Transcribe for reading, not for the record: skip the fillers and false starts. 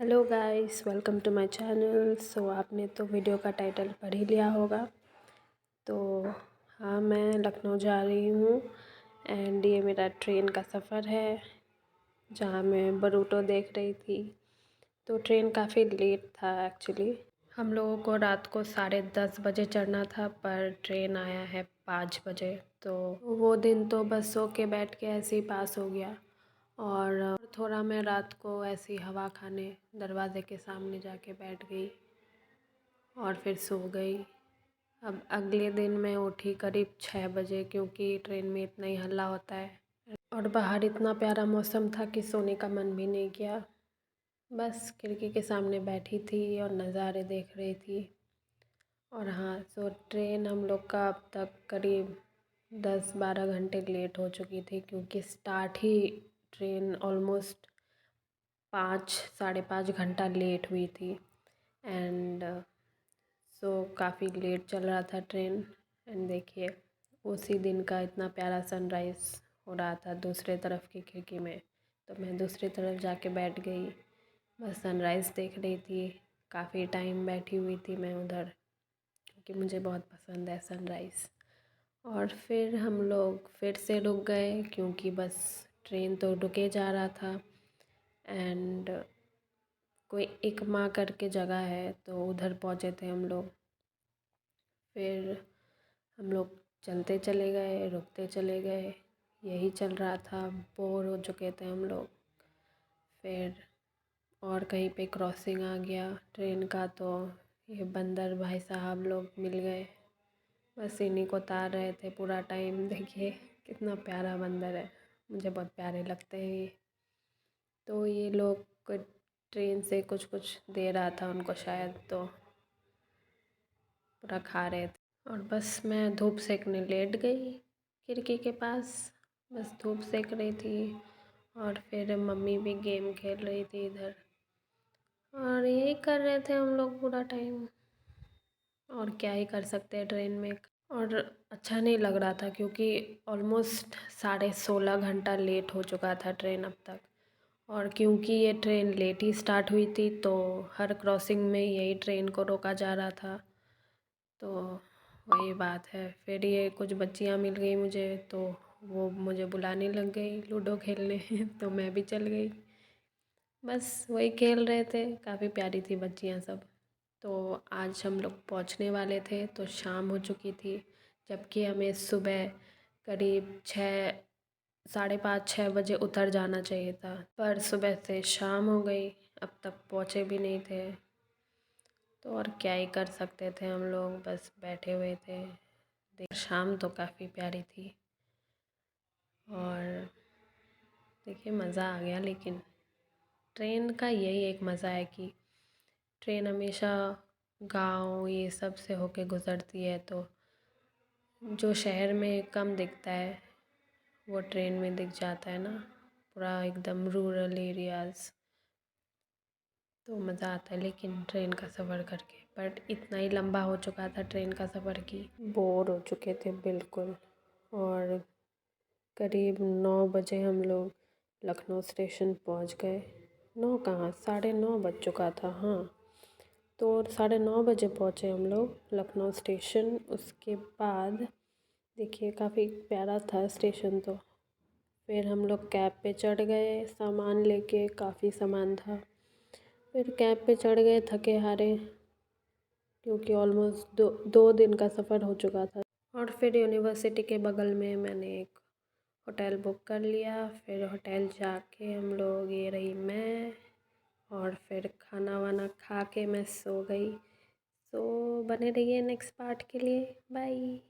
Hello guys, welcome to my channel. So आपने तो video का टाइटल पढ़ ही लिया होगा। तो हाँ, मैं लखनऊ जा रही हूँ एंड ये मेरा ट्रेन का सफ़र है जहाँ मैं बरूटो देख रही थी। तो ट्रेन काफ़ी लेट था एक्चुअली। हम लोगों को रात को 10:30 बजे चढ़ना था, पर ट्रेन आया है 5 बजे। तो वो दिन तो बस सो के बैठ के ऐसे ही पास हो गया। और थोड़ा मैं रात को ऐसी हवा खाने दरवाज़े के सामने जाके बैठ गई और फिर सो गई। अब अगले दिन मैं उठी करीब 6 बजे, क्योंकि ट्रेन में इतना ही हल्ला होता है और बाहर इतना प्यारा मौसम था कि सोने का मन भी नहीं किया। बस खिड़की के सामने बैठी थी और नज़ारे देख रही थी। और हाँ, सो ट्रेन हम लोग का अब तक करीब 10-12 घंटे लेट हो चुकी थी, क्योंकि स्टार्ट ही ट्रेन ऑलमोस्ट 5-5.5 घंटा लेट हुई थी। एंड सो काफ़ी लेट चल रहा था ट्रेन। एंड देखिए, उसी दिन का इतना प्यारा सनराइज़ हो रहा था दूसरे तरफ की खिड़की में। तो मैं दूसरी तरफ जाके बैठ गई, बस सनराइज़ देख रही थी। काफ़ी टाइम बैठी हुई थी मैं उधर, क्योंकि मुझे बहुत पसंद है सनराइज़। और फिर हम लोग फिर से रुक गए, क्योंकि बस ट्रेन तो रुके जा रहा था। एंड कोई एकमा करके जगह है, तो उधर पहुँचे थे हम लोग। फिर हम लोग चलते चले गए, रुकते चले गए, यही चल रहा था। बोर हो चुके थे हम लोग। फिर और कहीं पे क्रॉसिंग आ गया ट्रेन का, तो ये बंदर भाई साहब लोग मिल गए। बस इन्हीं को उतार रहे थे पूरा टाइम। देखिए कितना प्यारा बंदर है, मुझे बहुत प्यारे लगते हैं ये। तो ये लोग ट्रेन से कुछ कुछ दे रहा था उनको शायद, तो पूरा खा रहे थे। और बस मैं धूप सेकने लेट गई खिड़की के पास, बस धूप सेक रही थी। और फिर मम्मी भी गेम खेल रही थी इधर, और यही कर रहे थे हम लोग पूरा टाइम। और क्या ही कर सकते हैं ट्रेन में। और अच्छा नहीं लग रहा था, क्योंकि ऑलमोस्ट 16.5 घंटा लेट हो चुका था ट्रेन अब तक। और क्योंकि ये ट्रेन लेट ही स्टार्ट हुई थी, तो हर क्रॉसिंग में यही ट्रेन को रोका जा रहा था। तो वही बात है। फिर ये कुछ बच्चियाँ मिल गई मुझे, तो वो मुझे बुलाने लग गई लूडो खेलने तो मैं भी चल गई। बस वही खेल रहे थे, काफ़ी प्यारी थी बच्चियाँ सब। तो आज हम लोग पहुँचने वाले थे, तो शाम हो चुकी थी, जबकि हमें सुबह करीब 5:30-6 बजे उतर जाना चाहिए था। पर सुबह से शाम हो गई, अब तक पहुँचे भी नहीं थे। तो और क्या ही कर सकते थे हम लोग, बस बैठे हुए थे। शाम तो काफ़ी प्यारी थी। और देखिए मज़ा आ गया। लेकिन ट्रेन का यही एक मज़ा है कि ट्रेन हमेशा गांव ये सब से होके गुज़रती है, तो जो शहर में कम दिखता है वो ट्रेन में दिख जाता है ना, पूरा एकदम रूरल एरियाज़। तो मज़ा आता है लेकिन ट्रेन का सफ़र करके। बट इतना ही लंबा हो चुका था ट्रेन का सफ़र कि बोर हो चुके थे बिल्कुल। और करीब 9 बजे हम लोग लखनऊ स्टेशन पहुंच गए। 9 कहाँ, 9:30 बज चुका था। हाँ, तो 9:30 बजे पहुँचे हम लोग लखनऊ स्टेशन। उसके बाद देखिए काफ़ी प्यारा था स्टेशन। तो फिर हम लोग कैब पे चढ़ गए सामान लेके, काफ़ी सामान था। फिर कैब पे चढ़ गए थके हारे, क्योंकि ऑलमोस्ट दो दिन का सफ़र हो चुका था। और फिर यूनिवर्सिटी के बगल में मैंने एक होटल बुक कर लिया। फिर होटल जाके हम लोग, ये रही मैं, और फिर खाना वाना खा के मैं सो गई। तो बने रहिए नेक्स्ट पार्ट के लिए। बाय।